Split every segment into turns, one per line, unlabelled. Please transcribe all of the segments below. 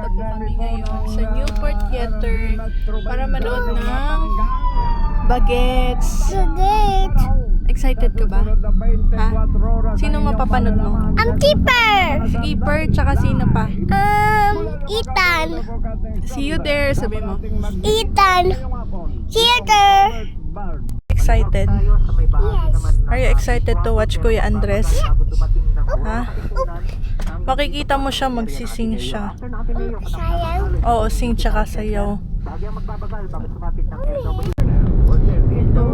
Pupunta po kami ngayon sa Newport Theater para manood ng Bagets.
Bagets.
Excited ka ba? Ha? Sino mapapanood mo?
Ang keeper.
Skipper, tsaka sino pa?
Ethan.
See you there, sabi mo.
Ethan. Theater.
Excited?
Yes.
Are you excited to watch Kuya Andres? Ha? Makikita mo siya, magsising siya.
Sayang.
Oo, sing tsaka sayaw. Hello.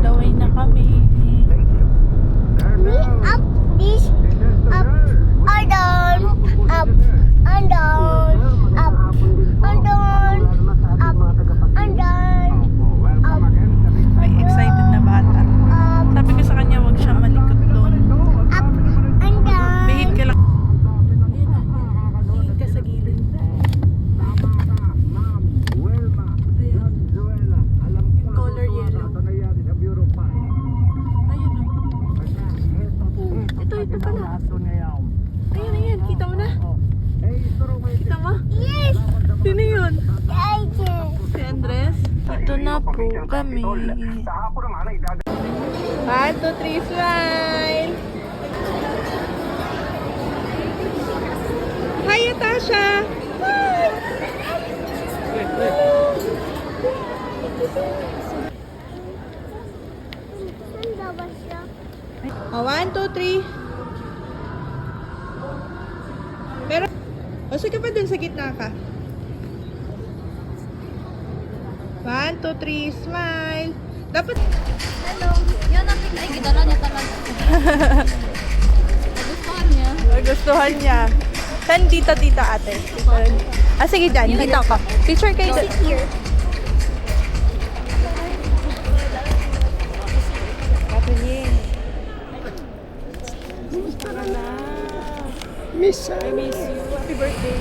Daway na kami.
Me up this up and down up and down up and down up and down up.
May excited na bata. Sabi ko sa kanya, wag siya malikot doon.
Up and down.
Behave ka lang. Behave ka sa gilid. Yung color yellow. Ayun o. Ito pala. Ayan. Kita mo na? Kita mo?
Yes.
Sino yun?
Tiger.
Si Andres? Ito na po kami. 1, 2, 3, smile! Hi, Natasha! Hi!
Saan ba siya?
1, 2, 3. Pero, sige pa dun sa gitna ka. 1, 2, 3, smile! Dapat,
Hello. Yan ang ay gidala niya talaga. Nagustuhan niya.
nagustuhan niya. Saan dito, ate? Sige dyan, dito ako. Picture kayo.
Here.
Miss I miss you. Happy birthday.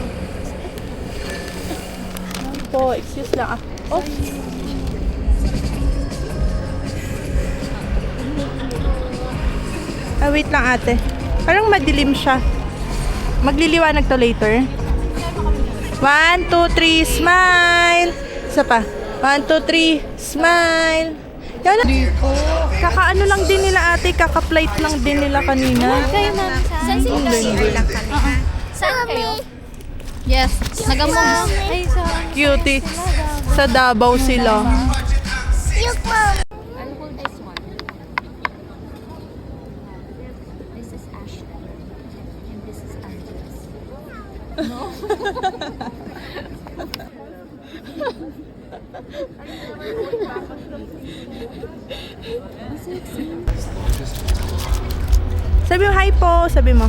Ano po, excuse lang. Oh. Wait lang ate. Parang madilim siya. Magliliwanag to later. 1, 2, 3, smile! Isa pa. 1, 2, 3, smile! Yan na. Kakaano lang din nila ate, kaka-flight lang din nila kanina.
Kayo na. Saan sila? lang kami. Saan kayo? Yes. Nagamong. Ay, sa...
Cutie. Sa Davao sila.
Yung mom.
I'll hold this one. This is Ashley. And this is Andres.
Sabi mo, hi po. Sabi mo.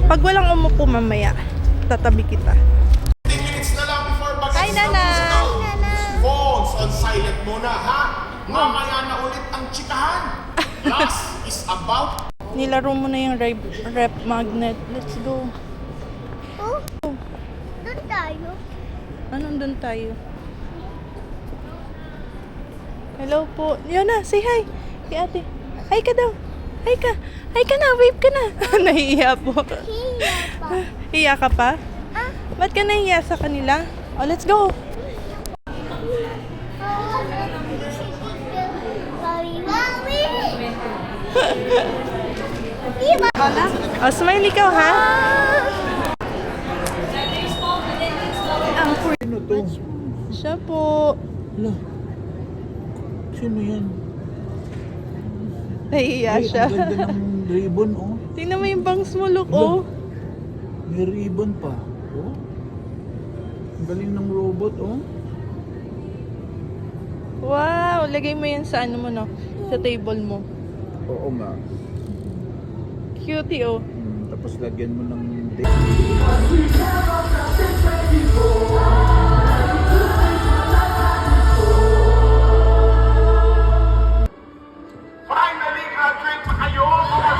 Pag walang umupo mamaya, tatabi kita.
15 minutes na lang before Bagets.
Hi, Nana!
Phones on silent muna, ha? Mamaya na ulit ang chikahan. Class is about...
Nilaro mo na yung rep magnet. Let's go.
Oh. Doon tayo.
Anong doon tayo? Hello po. Yona, say hi. Kay ate. Hi ka daw. Hi ka. Hi ka na. Wave ka na. Nahihiya po.
Hiya pa.
Hiya ka pa? Ba't ka nahihiya sa kanila? Oh, let's go.
Mami.
Oh, smile ikaw, ha?
Sino to?
Siya po.
Ala. Sino yan?
Nahihiya
Ay,
siya.
ang ganda ng ribbon, oh.
Tingnan mo yung bangs mo, look, oh.
May ribbon pa. Oh. Ang galing ng robot, oh.
Wow, lagay mo yan sa ano mo, no? Sa table mo.
Oo nga.
Cutie, oh.
Tapos lagyan mo ng
Finally, graduate pa kayo, mga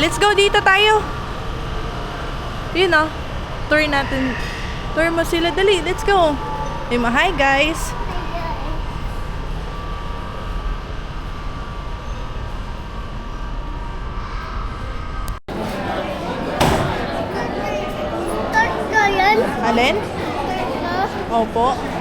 let's go dito tayo. Yun oh. Tour natin. Tour mo sila. Dali, let's go. Hi guys.
Start na yan.
Alin?
Start na.
Opo.